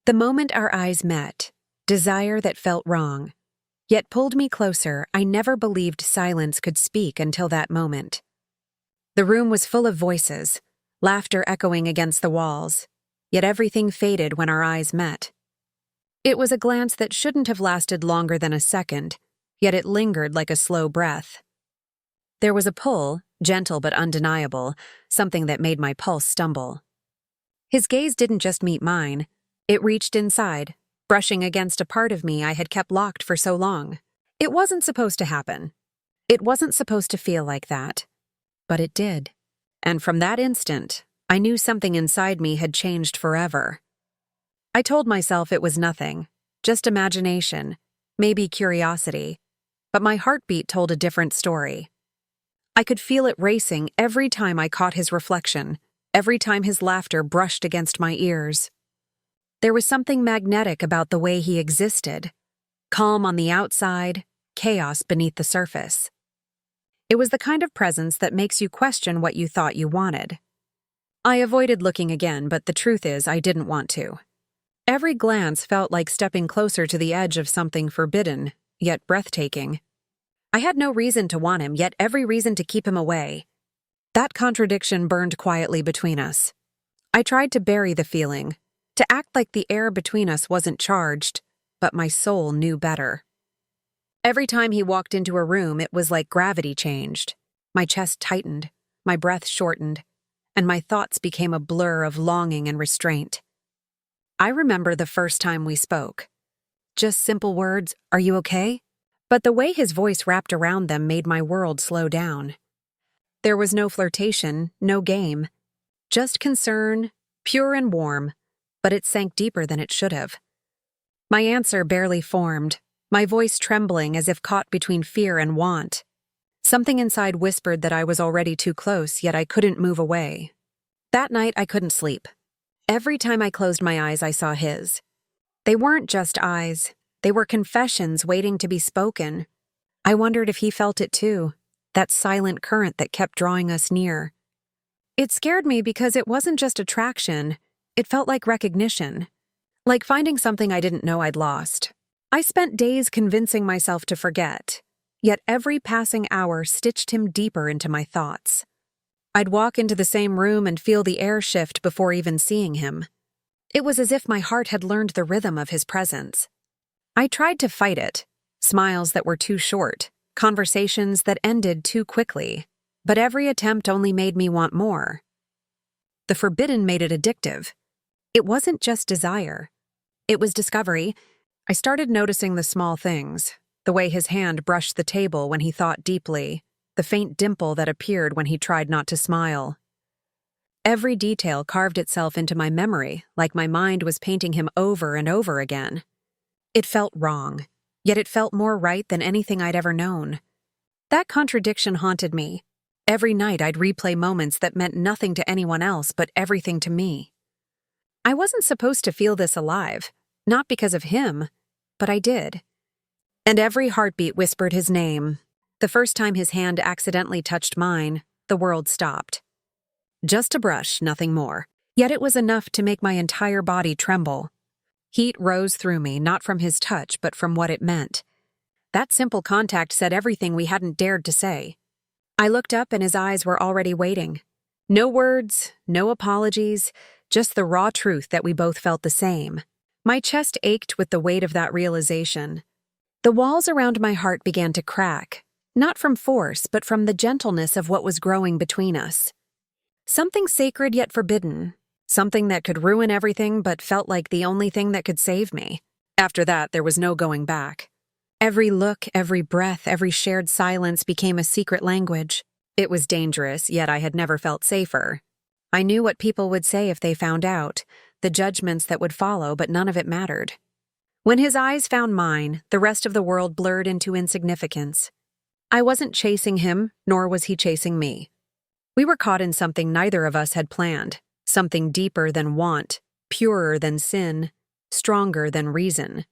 The moment our eyes met, desire that felt wrong, yet pulled me closer. I never believed silence could speak until that moment. The room was full of voices, laughter echoing against the walls, yet everything faded when our eyes met. It was a glance that shouldn't have lasted longer than a second, yet it lingered like a slow breath. There was a pull, gentle but undeniable, something that made my pulse stumble. His gaze didn't just meet mine, it reached inside, brushing against a part of me I had kept locked for so long. It wasn't supposed to happen. It wasn't supposed to feel like that. But it did. And from that instant, I knew something inside me had changed forever. I told myself it was nothing, just imagination, maybe curiosity, but my heartbeat told a different story. I could feel it racing every time I caught his reflection, every time his laughter brushed against my ears. There was something magnetic about the way he existed, calm on the outside, chaos beneath the surface. It was the kind of presence that makes you question what you thought you wanted. I avoided looking again, but the truth is I didn't want to. Every glance felt like stepping closer to the edge of something forbidden, yet breathtaking. I had no reason to want him, yet every reason to keep him away. That contradiction burned quietly between us. I tried to bury the feeling, to act like the air between us wasn't charged, but my soul knew better. Every time he walked into a room, it was like gravity changed. My chest tightened, my breath shortened, and my thoughts became a blur of longing and restraint. I remember the first time we spoke. Just simple words, "Are you okay?" But the way his voice wrapped around them made my world slow down. There was no flirtation, no game, just concern, pure and warm, but it sank deeper than it should have. My answer barely formed, my voice trembling as if caught between fear and want. Something inside whispered that I was already too close, yet I couldn't move away. That night, I couldn't sleep. Every time I closed my eyes, I saw his. They weren't just eyes. They were confessions waiting to be spoken. I wondered if he felt it too, that silent current that kept drawing us near. It scared me because it wasn't just attraction, it felt like recognition, like finding something I didn't know I'd lost. I spent days convincing myself to forget, yet every passing hour stitched him deeper into my thoughts. I'd walk into the same room and feel the air shift before even seeing him. It was as if my heart had learned the rhythm of his presence. I tried to fight it, smiles that were too short, conversations that ended too quickly, but every attempt only made me want more. The forbidden made it addictive. It wasn't just desire. It was discovery. I started noticing the small things, the way his hand brushed the table when he thought deeply, the faint dimple that appeared when he tried not to smile. Every detail carved itself into my memory, like my mind was painting him over and over again. It felt wrong, yet it felt more right than anything I'd ever known. That contradiction haunted me. Every night I'd replay moments that meant nothing to anyone else but everything to me. I wasn't supposed to feel this alive, not because of him, but I did. And every heartbeat whispered his name. The first time his hand accidentally touched mine, the world stopped. Just a brush, nothing more. Yet it was enough to make my entire body tremble. Heat rose through me, not from his touch, but from what it meant. That simple contact said everything we hadn't dared to say. I looked up and his eyes were already waiting. No words, no apologies, just the raw truth that we both felt the same. My chest ached with the weight of that realization. The walls around my heart began to crack, not from force, but from the gentleness of what was growing between us. Something sacred yet forbidden. Something that could ruin everything but felt like the only thing that could save me. After that, there was no going back. Every look, every breath, every shared silence became a secret language. It was dangerous, yet I had never felt safer. I knew what people would say if they found out, the judgments that would follow, but none of it mattered. When his eyes found mine, the rest of the world blurred into insignificance. I wasn't chasing him, nor was he chasing me. We were caught in something neither of us had planned. Something deeper than want, purer than sin, stronger than reason.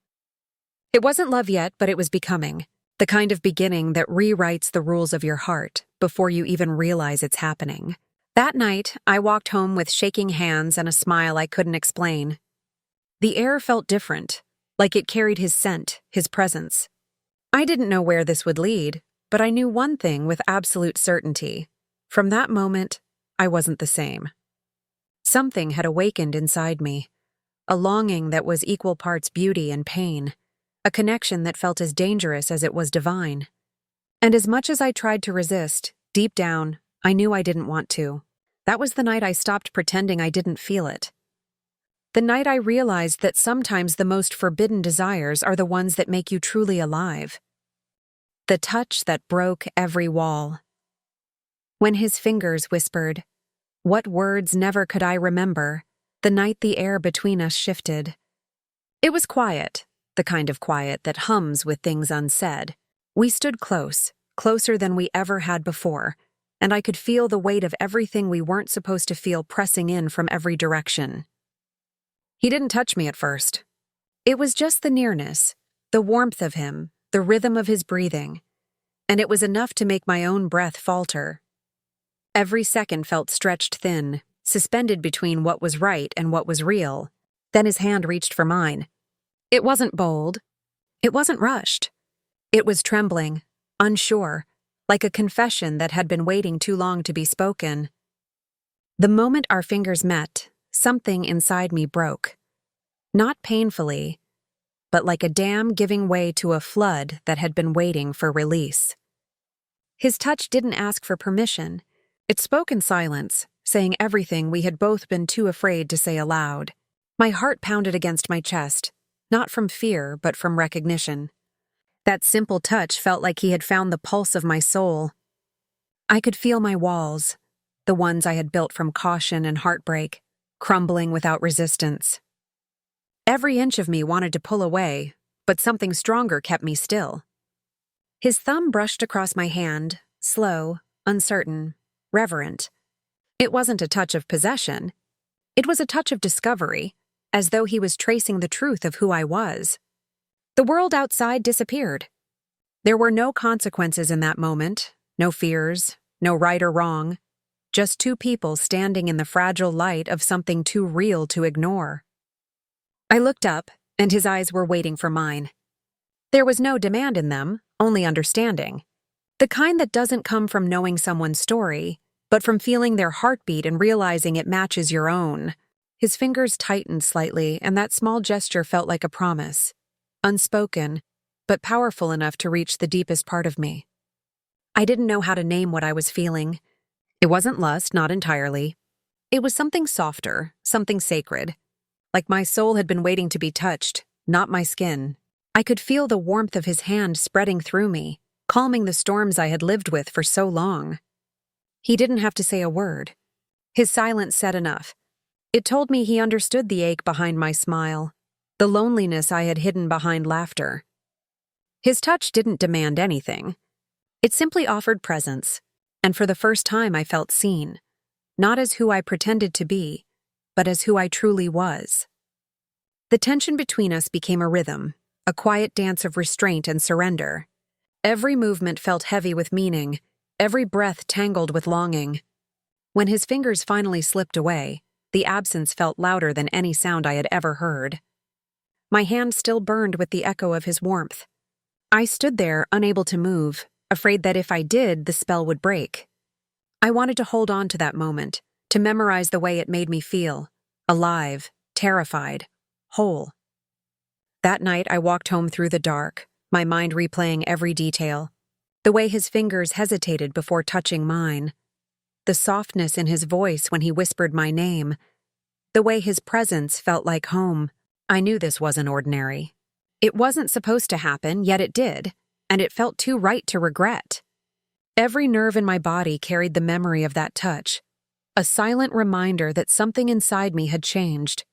It wasn't love yet, but it was becoming. The kind of beginning that rewrites the rules of your heart before you even realize it's happening. That night, I walked home with shaking hands and a smile I couldn't explain. The air felt different, like it carried his scent, his presence. I didn't know where this would lead, but I knew one thing with absolute certainty. From that moment, I wasn't the same. Something had awakened inside me, a longing that was equal parts beauty and pain, a connection that felt as dangerous as it was divine. And as much as I tried to resist, deep down, I knew I didn't want to. That was the night I stopped pretending I didn't feel it. The night I realized that sometimes the most forbidden desires are the ones that make you truly alive. The touch that broke every wall. When his fingers whispered, "What words never could I remember," the night the air between us shifted. It was quiet, the kind of quiet that hums with things unsaid. We stood close, closer than we ever had before, and I could feel the weight of everything we weren't supposed to feel pressing in from every direction. He didn't touch me at first. It was just the nearness, the warmth of him, the rhythm of his breathing, and it was enough to make my own breath falter. Every second felt stretched thin, suspended between what was right and what was real. Then his hand reached for mine. It wasn't bold. It wasn't rushed. It was trembling, unsure, like a confession that had been waiting too long to be spoken. The moment our fingers met, something inside me broke. Not painfully, but like a dam giving way to a flood that had been waiting for release. His touch didn't ask for permission. It spoke in silence, saying everything we had both been too afraid to say aloud. My heart pounded against my chest, not from fear, but from recognition. That simple touch felt like he had found the pulse of my soul. I could feel my walls, the ones I had built from caution and heartbreak, crumbling without resistance. Every inch of me wanted to pull away, but something stronger kept me still. His thumb brushed across my hand, slow, uncertain, reverent. It wasn't a touch of possession. It was a touch of discovery, as though he was tracing the truth of who I was. The world outside disappeared. There were no consequences in that moment, no fears, no right or wrong, just two people standing in the fragile light of something too real to ignore. I looked up, and his eyes were waiting for mine. There was no demand in them, only understanding. The kind that doesn't come from knowing someone's story, but from feeling their heartbeat and realizing it matches your own. His fingers tightened slightly, and that small gesture felt like a promise. Unspoken, but powerful enough to reach the deepest part of me. I didn't know how to name what I was feeling. It wasn't lust, not entirely. It was something softer, something sacred. Like my soul had been waiting to be touched, not my skin. I could feel the warmth of his hand spreading through me, calming the storms I had lived with for so long. He didn't have to say a word. His silence said enough. It told me he understood the ache behind my smile, the loneliness I had hidden behind laughter. His touch didn't demand anything. It simply offered presence, and for the first time I felt seen, not as who I pretended to be, but as who I truly was. The tension between us became a rhythm, a quiet dance of restraint and surrender. Every movement felt heavy with meaning, every breath tangled with longing. When his fingers finally slipped away, the absence felt louder than any sound I had ever heard. My hand still burned with the echo of his warmth. I stood there, unable to move, afraid that if I did, the spell would break. I wanted to hold on to that moment, to memorize the way it made me feel, alive, terrified, whole. That night I walked home through the dark, my mind replaying every detail. The way his fingers hesitated before touching mine. The softness in his voice when he whispered my name. The way his presence felt like home. I knew this wasn't ordinary. It wasn't supposed to happen, yet it did, and it felt too right to regret. Every nerve in my body carried the memory of that touch, a silent reminder that something inside me had changed.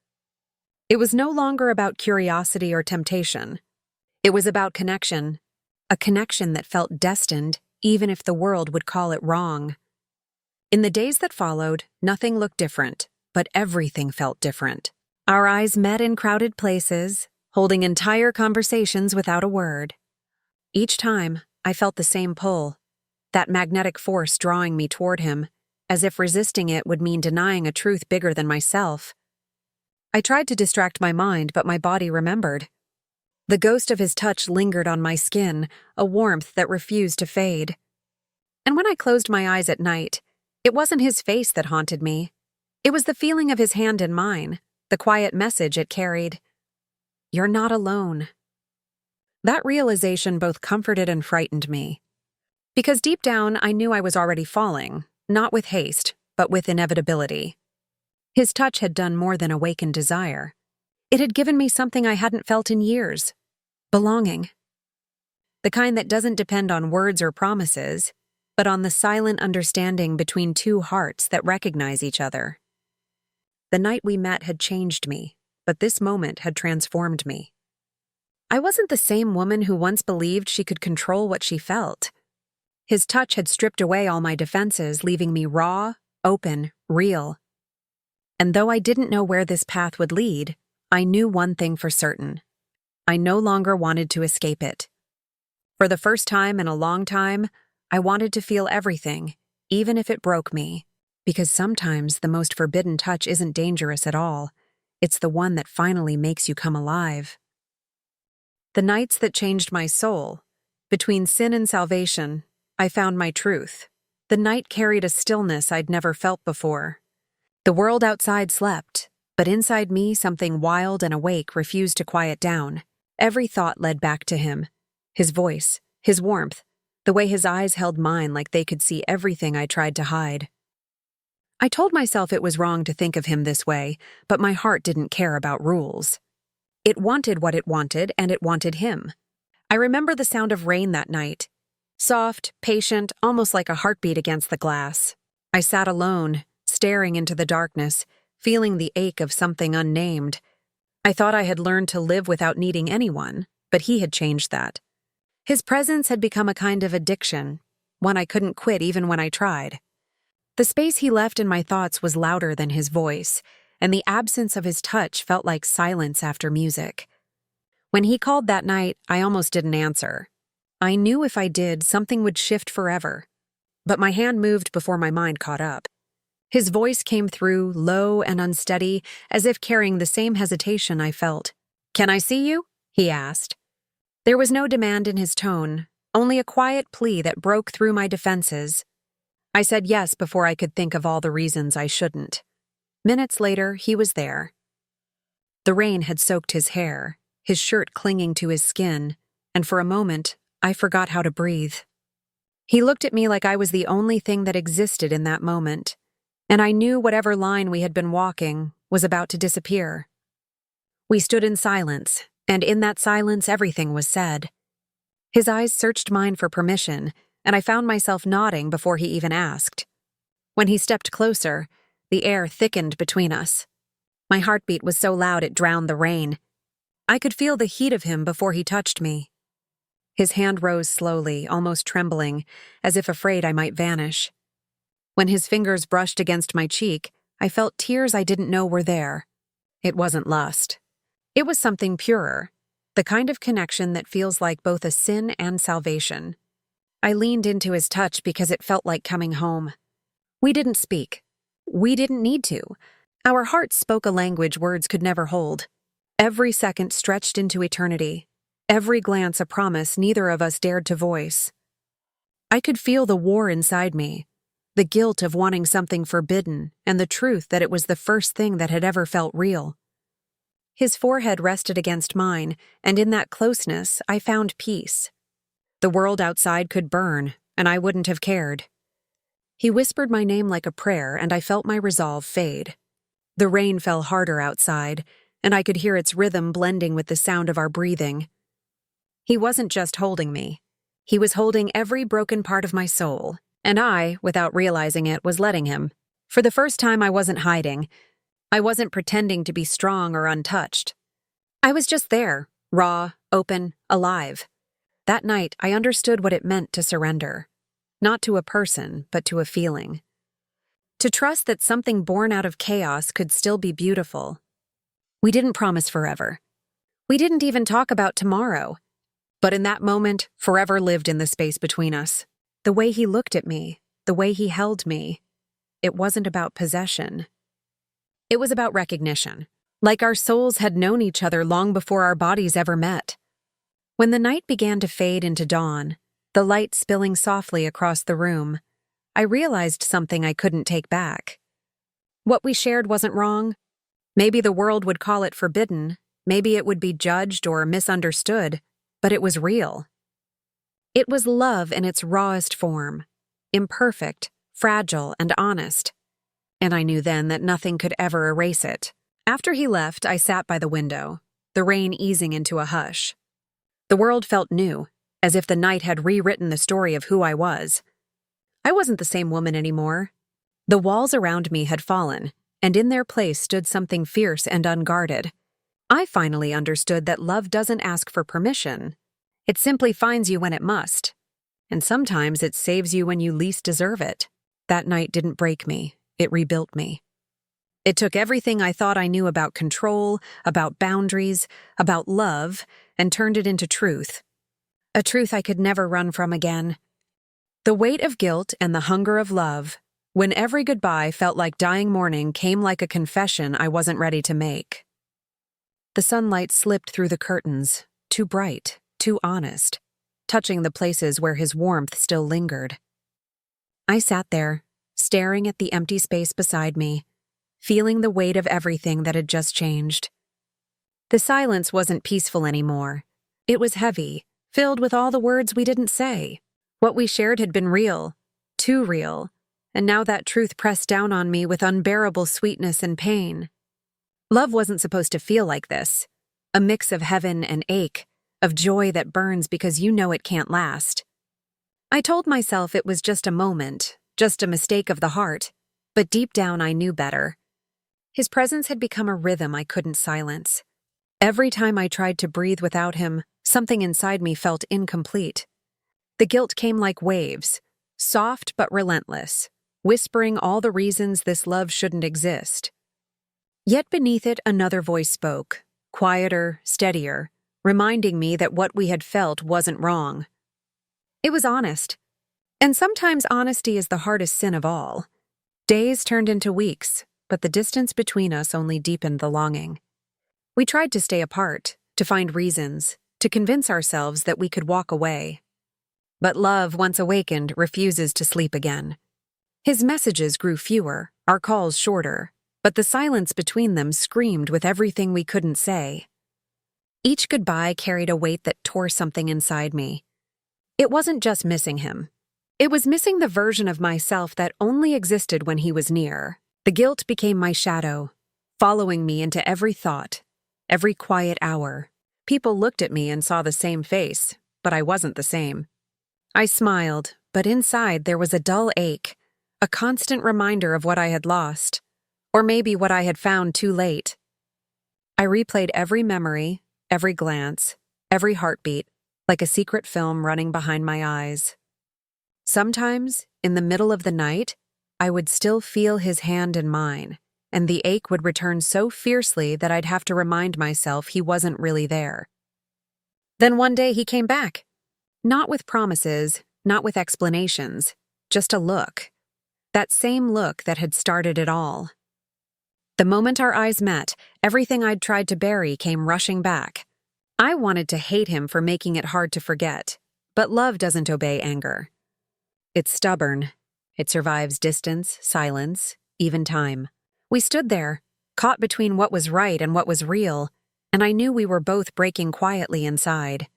It was no longer about curiosity or temptation. It was about connection, a connection that felt destined, even if the world would call it wrong. In the days that followed, nothing looked different, but everything felt different. Our eyes met in crowded places, holding entire conversations without a word. Each time, I felt the same pull, that magnetic force drawing me toward him, as if resisting it would mean denying a truth bigger than myself. I tried to distract my mind, but my body remembered. The ghost of his touch lingered on my skin, a warmth that refused to fade. And when I closed my eyes at night, it wasn't his face that haunted me. It was the feeling of his hand in mine, the quiet message it carried. You're not alone. That realization both comforted and frightened me. Because deep down, I knew I was already falling, not with haste, but with inevitability. His touch had done more than awaken desire. It had given me something I hadn't felt in years: belonging. The kind that doesn't depend on words or promises, but on the silent understanding between two hearts that recognize each other. The night we met had changed me, but this moment had transformed me. I wasn't the same woman who once believed she could control what she felt. His touch had stripped away all my defenses, leaving me raw, open, real. And though I didn't know where this path would lead, I knew one thing for certain. I no longer wanted to escape it. For the first time in a long time, I wanted to feel everything, even if it broke me, because sometimes the most forbidden touch isn't dangerous at all. It's the one that finally makes you come alive. The nights that changed my soul, between sin and salvation, I found my truth. The night carried a stillness I'd never felt before. The world outside slept, but inside me something wild and awake refused to quiet down. Every thought led back to him. His voice, his warmth, the way his eyes held mine like they could see everything I tried to hide. I told myself it was wrong to think of him this way, but my heart didn't care about rules. It wanted what it wanted, and it wanted him. I remember the sound of rain that night. Soft, patient, almost like a heartbeat against the glass. I sat alone, staring into the darkness, feeling the ache of something unnamed. I thought I had learned to live without needing anyone, but he had changed that. His presence had become a kind of addiction, one I couldn't quit even when I tried. The space he left in my thoughts was louder than his voice, and the absence of his touch felt like silence after music. When he called that night, I almost didn't answer. I knew if I did, something would shift forever. But my hand moved before my mind caught up. His voice came through, low and unsteady, as if carrying the same hesitation I felt. "Can I see you?" he asked. There was no demand in his tone, only a quiet plea that broke through my defenses. I said yes before I could think of all the reasons I shouldn't. Minutes later, he was there. The rain had soaked his hair, his shirt clinging to his skin, and for a moment, I forgot how to breathe. He looked at me like I was the only thing that existed in that moment, and I knew whatever line we had been walking was about to disappear. We stood in silence, and in that silence everything was said. His eyes searched mine for permission, and I found myself nodding before he even asked. When he stepped closer, the air thickened between us. My heartbeat was so loud it drowned the rain. I could feel the heat of him before he touched me. His hand rose slowly, almost trembling, as if afraid I might vanish. When his fingers brushed against my cheek, I felt tears I didn't know were there. It wasn't lust. It was something purer, the kind of connection that feels like both a sin and salvation. I leaned into his touch because it felt like coming home. We didn't speak. We didn't need to. Our hearts spoke a language words could never hold. Every second stretched into eternity. Every glance a promise neither of us dared to voice. I could feel the war inside me, the guilt of wanting something forbidden, and the truth that it was the first thing that had ever felt real. His forehead rested against mine, and in that closeness, I found peace. The world outside could burn, and I wouldn't have cared. He whispered my name like a prayer, and I felt my resolve fade. The rain fell harder outside, and I could hear its rhythm blending with the sound of our breathing. He wasn't just holding me. He was holding every broken part of my soul, and I, without realizing it, was letting him. For the first time, I wasn't hiding. I wasn't pretending to be strong or untouched. I was just there, raw, open, alive. That night, I understood what it meant to surrender. Not to a person, but to a feeling. To trust that something born out of chaos could still be beautiful. We didn't promise forever. We didn't even talk about tomorrow. But in that moment, forever lived in the space between us. The way he looked at me, the way he held me, it wasn't about possession. It was about recognition. like our souls had known each other long before our bodies ever met. When the night began to fade into dawn, the light spilling softly across the room, I realized something I couldn't take back. What we shared wasn't wrong. Maybe the world would call it forbidden, maybe it would be judged or misunderstood, but it was real. It was love in its rawest form, imperfect, fragile, and honest. And I knew then that nothing could ever erase it. After he left, I sat by the window, the rain easing into a hush. The world felt new, as if the night had rewritten the story of who I was. I wasn't the same woman anymore. The walls around me had fallen, and in their place stood something fierce and unguarded. I finally understood that love doesn't ask for permission. It simply finds you when it must. And sometimes it saves you when you least deserve it. That night didn't break me, it rebuilt me. It took everything I thought I knew about control, about boundaries, about love, and turned it into truth. A truth I could never run from again. The weight of guilt and the hunger of love, when every goodbye felt like dying mourning, came like a confession I wasn't ready to make. The sunlight slipped through the curtains, too bright, too honest, touching the places where his warmth still lingered. I sat there, staring at the empty space beside me, feeling the weight of everything that had just changed. The silence wasn't peaceful anymore. It was heavy, filled with all the words we didn't say. What we shared had been real, too real, and now that truth pressed down on me with unbearable sweetness and pain. Love wasn't supposed to feel like this, a mix of heaven and ache, of joy that burns because you know it can't last. I told myself it was just a moment, just a mistake of the heart, but deep down I knew better. His presence had become a rhythm I couldn't silence. Every time I tried to breathe without him, something inside me felt incomplete. The guilt came like waves, soft but relentless, whispering all the reasons this love shouldn't exist. Yet beneath it, another voice spoke, quieter, steadier, reminding me that what we had felt wasn't wrong. It was honest. And sometimes honesty is the hardest sin of all. Days turned into weeks, but the distance between us only deepened the longing. We tried to stay apart, to find reasons, to convince ourselves that we could walk away. But love, once awakened, refuses to sleep again. His messages grew fewer, our calls shorter, but the silence between them screamed with everything we couldn't say. Each goodbye carried a weight that tore something inside me. It wasn't just missing him. It was missing the version of myself that only existed when he was near. The guilt became my shadow, following me into every thought, every quiet hour. People looked at me and saw the same face, but I wasn't the same. I smiled, but inside there was a dull ache, a constant reminder of what I had lost, or maybe what I had found too late. I replayed every memory, every glance, every heartbeat, like a secret film running behind my eyes. Sometimes, in the middle of the night, I would still feel his hand in mine, and the ache would return so fiercely that I'd have to remind myself he wasn't really there. Then one day he came back. Not with promises, not with explanations, just a look. That same look that had started it all. The moment our eyes met, everything I'd tried to bury came rushing back. I wanted to hate him for making it hard to forget, but love doesn't obey anger. It's stubborn. It survives distance, silence, even time. We stood there, caught between what was right and what was real, and I knew we were both breaking quietly inside.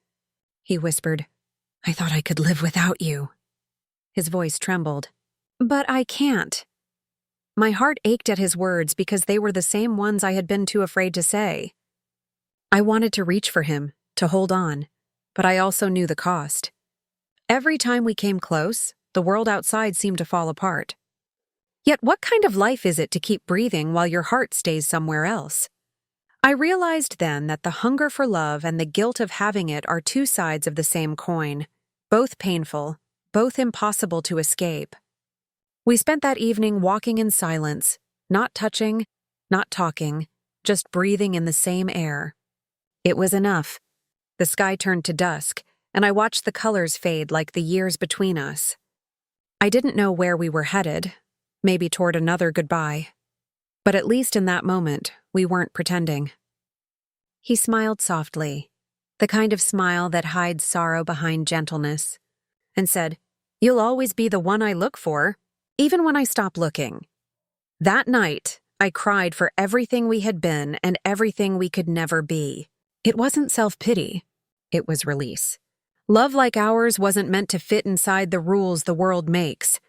He whispered, "I thought I could live without you." His voice trembled. "But I can't." My heart ached at his words because they were the same ones I had been too afraid to say. I wanted to reach for him, to hold on, but I also knew the cost. Every time we came close, the world outside seemed to fall apart. Yet what kind of life is it to keep breathing while your heart stays somewhere else? I realized then that the hunger for love and the guilt of having it are two sides of the same coin, both painful, both impossible to escape. We spent that evening walking in silence, not touching, not talking, just breathing in the same air. It was enough. The sky turned to dusk, and I watched the colors fade like the years between us. I didn't know where we were headed, maybe toward another goodbye. But at least in that moment, we weren't pretending. He smiled softly, the kind of smile that hides sorrow behind gentleness, and said, "You'll always be the one I look for, even when I stop looking." That night, I cried for everything we had been and everything we could never be. It wasn't self-pity. It was release. Love like ours wasn't meant to fit inside the rules the world makes.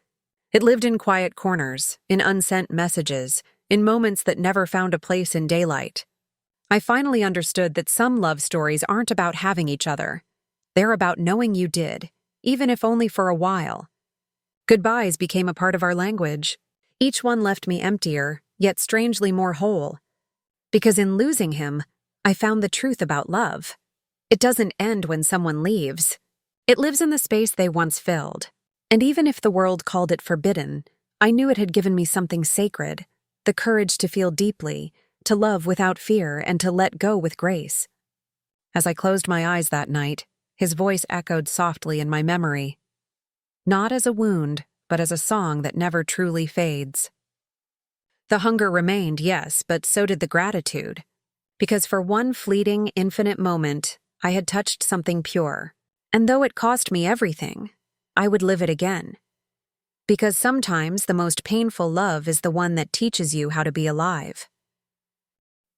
It lived in quiet corners, in unsent messages, in moments that never found a place in daylight. I finally understood that some love stories aren't about having each other. They're about knowing you did, even if only for a while. Goodbyes became a part of our language. Each one left me emptier, yet strangely more whole. Because in losing him, I found the truth about love. It doesn't end when someone leaves. It lives in the space they once filled. And even if the world called it forbidden, I knew it had given me something sacred, the courage to feel deeply, to love without fear, and to let go with grace. As I closed my eyes that night, his voice echoed softly in my memory. Not as a wound, but as a song that never truly fades. The hunger remained, yes, but so did the gratitude. Because for one fleeting, infinite moment, I had touched something pure. And though it cost me everything, I would live it again. Because sometimes the most painful love is the one that teaches you how to be alive.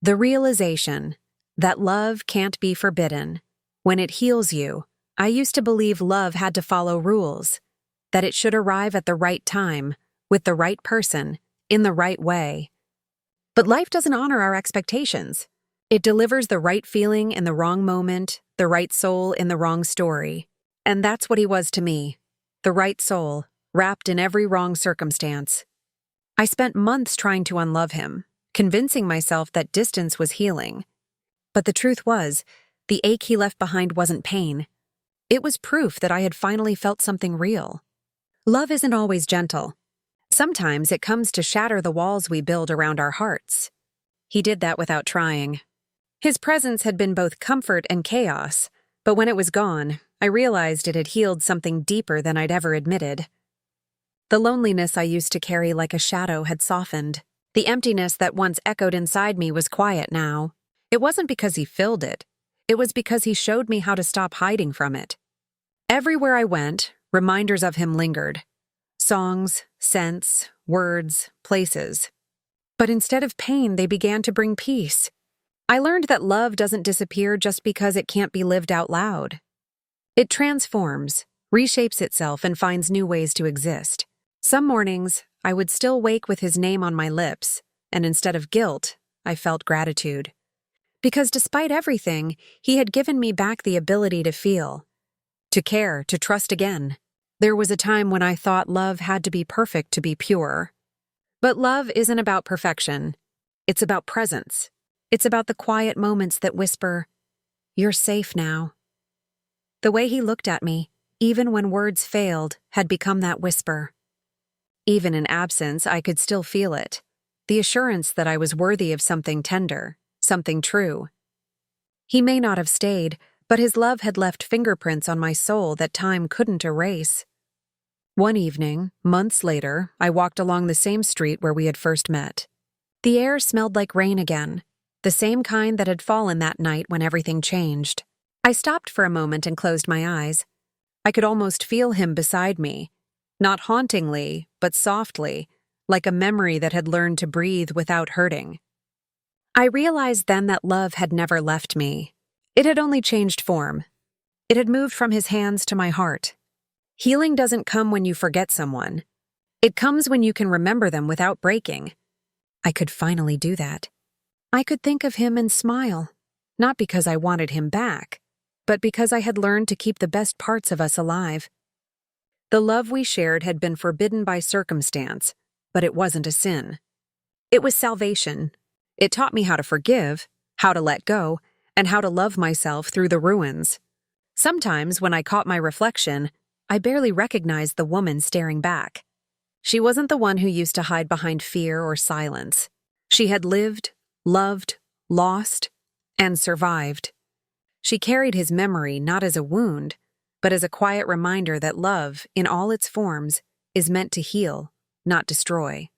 The realization that love can't be forbidden. When it heals you, I used to believe love had to follow rules, that it should arrive at the right time, with the right person, in the right way. But life doesn't honor our expectations. It delivers the right feeling in the wrong moment, the right soul in the wrong story. And that's what he was to me, the right soul, wrapped in every wrong circumstance. I spent months trying to unlove him, convincing myself that distance was healing. But the truth was, the ache he left behind wasn't pain. It was proof that I had finally felt something real. Love isn't always gentle. Sometimes it comes to shatter the walls we build around our hearts. He did that without trying. His presence had been both comfort and chaos, but when it was gone, I realized it had healed something deeper than I'd ever admitted. The loneliness I used to carry like a shadow had softened. The emptiness that once echoed inside me was quiet now. It wasn't because he filled it. It was because he showed me how to stop hiding from it. Everywhere I went, reminders of him lingered. Songs, scents, words, places. But instead of pain, they began to bring peace. I learned that love doesn't disappear just because it can't be lived out loud. It transforms, reshapes itself, and finds new ways to exist. Some mornings, I would still wake with his name on my lips, and instead of guilt, I felt gratitude. Because despite everything, he had given me back the ability to feel, to care, to trust again. There was a time when I thought love had to be perfect to be pure. But love isn't about perfection. It's about presence. It's about the quiet moments that whisper, "You're safe now." The way he looked at me, even when words failed, had become that whisper. Even in absence, I could still feel it, the assurance that I was worthy of something tender, something true. He may not have stayed, but his love had left fingerprints on my soul that time couldn't erase. One evening, months later, I walked along the same street where we had first met. The air smelled like rain again, the same kind that had fallen that night when everything changed. I stopped for a moment and closed my eyes. I could almost feel him beside me, not hauntingly, but softly, like a memory that had learned to breathe without hurting. I realized then that love had never left me. It had only changed form. It had moved from his hands to my heart. Healing doesn't come when you forget someone. It comes when you can remember them without breaking. I could finally do that. I could think of him and smile, not because I wanted him back, but because I had learned to keep the best parts of us alive. The love we shared had been forbidden by circumstance, but it wasn't a sin. It was salvation. It taught me how to forgive, how to let go, and how to love myself through the ruins. Sometimes, when I caught my reflection, I barely recognized the woman staring back. She wasn't the one who used to hide behind fear or silence. She had lived, loved, lost, and survived. She carried his memory not as a wound, but as a quiet reminder that love, in all its forms, is meant to heal, not destroy.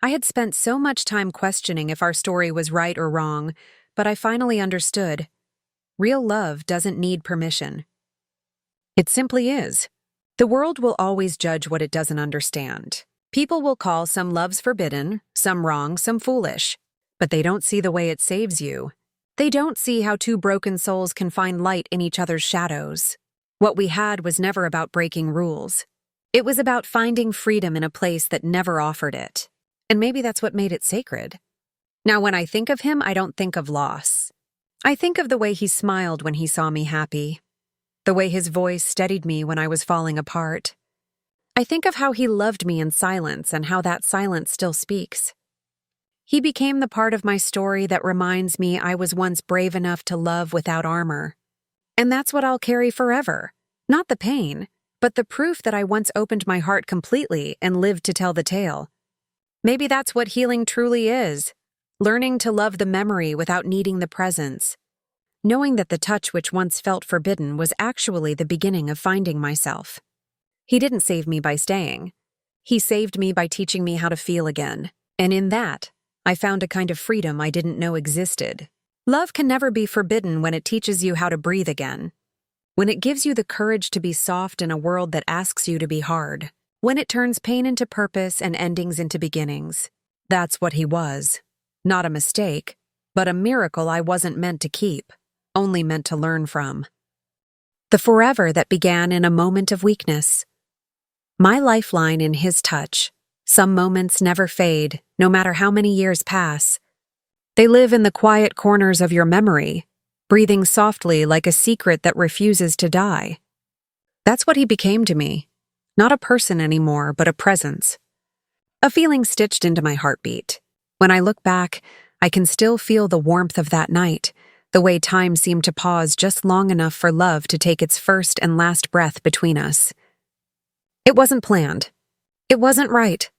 I had spent so much time questioning if our story was right or wrong, but I finally understood. Real love doesn't need permission. It simply is. The world will always judge what it doesn't understand. People will call some loves forbidden, some wrong, some foolish. But they don't see the way it saves you. They don't see how two broken souls can find light in each other's shadows. What we had was never about breaking rules. It was about finding freedom in a place that never offered it. And maybe that's what made it sacred. Now, when I think of him, I don't think of loss. I think of the way he smiled when he saw me happy. The way his voice steadied me when I was falling apart. I think of how he loved me in silence and how that silence still speaks. He became the part of my story that reminds me I was once brave enough to love without armor. And that's what I'll carry forever. Not the pain, but the proof that I once opened my heart completely and lived to tell the tale. Maybe that's what healing truly is. Learning to love the memory without needing the presence. Knowing that the touch which once felt forbidden was actually the beginning of finding myself. He didn't save me by staying. He saved me by teaching me how to feel again. And in that, I found a kind of freedom I didn't know existed. Love can never be forbidden when it teaches you how to breathe again. When it gives you the courage to be soft in a world that asks you to be hard. When it turns pain into purpose and endings into beginnings. That's what he was. Not a mistake, but a miracle I wasn't meant to keep, only meant to learn from. The forever that began in a moment of weakness. My lifeline in his touch. Some moments never fade, no matter how many years pass. They live in the quiet corners of your memory, breathing softly like a secret that refuses to die. That's what he became to me. Not a person anymore, but a presence. A feeling stitched into my heartbeat. When I look back, I can still feel the warmth of that night, the way time seemed to pause just long enough for love to take its first and last breath between us. It wasn't planned. It wasn't right.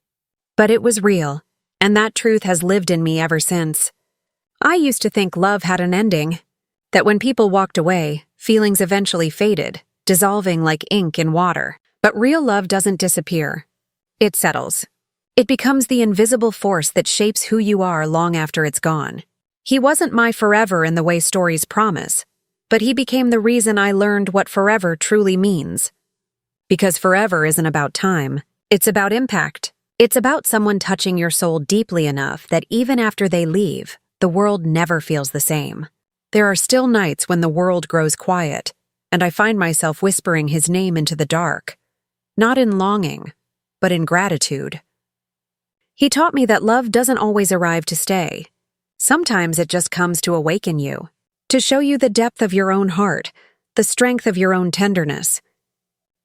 But it was real, and that truth has lived in me ever since. I used to think love had an ending, that when people walked away, feelings eventually faded, dissolving like ink in water. But real love doesn't disappear. It settles. It becomes the invisible force that shapes who you are long after it's gone. He wasn't my forever in the way stories promise, but he became the reason I learned what forever truly means. Because forever isn't about time, it's about impact. It's about someone touching your soul deeply enough that even after they leave, the world never feels the same. There are still nights when the world grows quiet, and I find myself whispering his name into the dark. Not in longing, but in gratitude. He taught me that love doesn't always arrive to stay. Sometimes it just comes to awaken you, to show you the depth of your own heart, the strength of your own tenderness.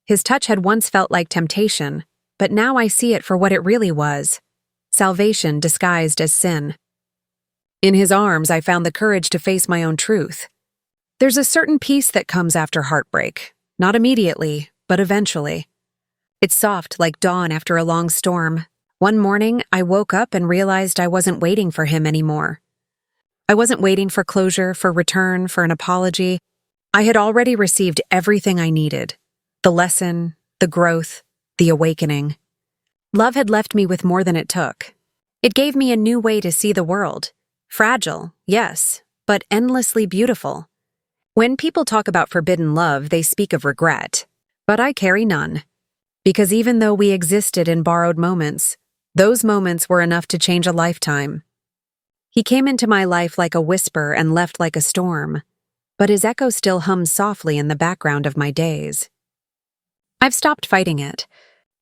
His touch had once felt like temptation, but now I see it for what it really was. Salvation disguised as sin. In his arms, I found the courage to face my own truth. There's a certain peace that comes after heartbreak, not immediately, but eventually. It's soft like dawn after a long storm. One morning, I woke up and realized I wasn't waiting for him anymore. I wasn't waiting for closure, for return, for an apology. I had already received everything I needed. The lesson, the growth, the awakening. Love had left me with more than it took. It gave me a new way to see the world. Fragile, yes, but endlessly beautiful. When people talk about forbidden love, they speak of regret. But I carry none. Because even though we existed in borrowed moments, those moments were enough to change a lifetime. He came into my life like a whisper and left like a storm, but his echo still hums softly in the background of my days. I've stopped fighting it.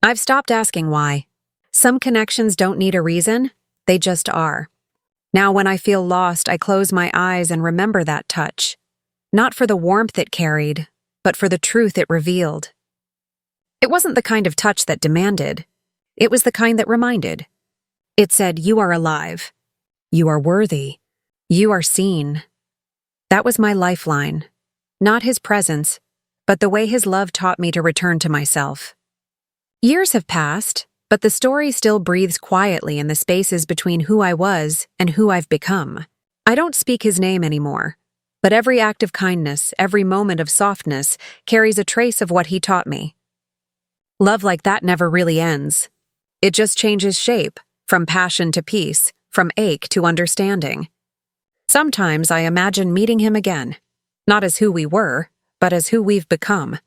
I've stopped asking why. Some connections don't need a reason, they just are. Now when I feel lost, I close my eyes and remember that touch. Not for the warmth it carried, but for the truth it revealed. It wasn't the kind of touch that demanded. It was the kind that reminded. It said, "You are alive. You are worthy. You are seen." That was my lifeline. Not his presence, but the way his love taught me to return to myself. Years have passed, but the story still breathes quietly in the spaces between who I was and who I've become. I don't speak his name anymore, but every act of kindness, every moment of softness carries a trace of what he taught me. Love like that never really ends. It just changes shape. from passion to peace, from ache to understanding. Sometimes I imagine meeting him again, not as who we were, but as who we've become.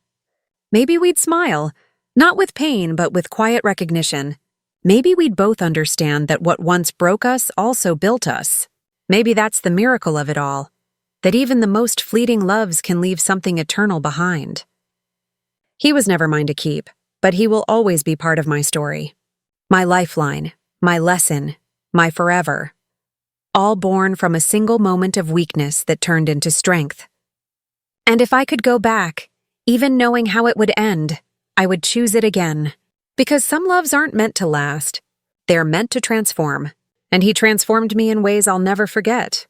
Maybe we'd smile, not with pain, but with quiet recognition. Maybe we'd both understand that what once broke us also built us. Maybe that's the miracle of it all, that even the most fleeting loves can leave something eternal behind. He was never mine to keep, but he will always be part of my story. My lifeline, my lesson, my forever. All born from a single moment of weakness that turned into strength. And if I could go back, even knowing how it would end, I would choose it again. Because some loves aren't meant to last. They're meant to transform. And he transformed me in ways I'll never forget.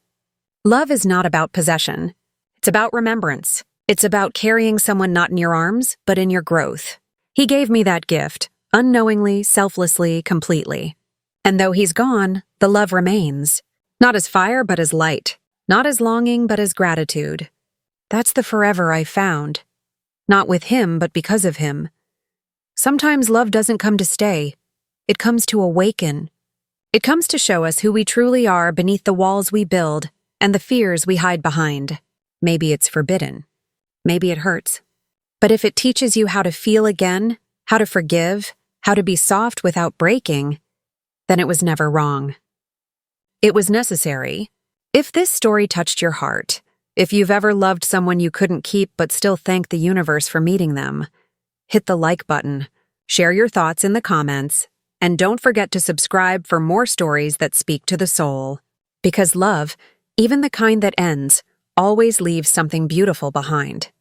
Love is not about possession. It's about remembrance. It's about carrying someone not in your arms, but in your growth. He gave me that gift, unknowingly, selflessly, completely. And though he's gone, the love remains. Not as fire, but as light. Not as longing, but as gratitude. That's the forever I found. Not with him, but because of him. Sometimes love doesn't come to stay. It comes to awaken. It comes to show us who we truly are beneath the walls we build and the fears we hide behind. Maybe it's forbidden. Maybe it hurts. But if it teaches you how to feel again, how to forgive, how to be soft without breaking, then it was never wrong. It was necessary. If this story touched your heart, if you've ever loved someone you couldn't keep but still thank the universe for meeting them, hit the like button, share your thoughts in the comments, and don't forget to subscribe for more stories that speak to the soul. Because love, even the kind that ends, always leaves something beautiful behind.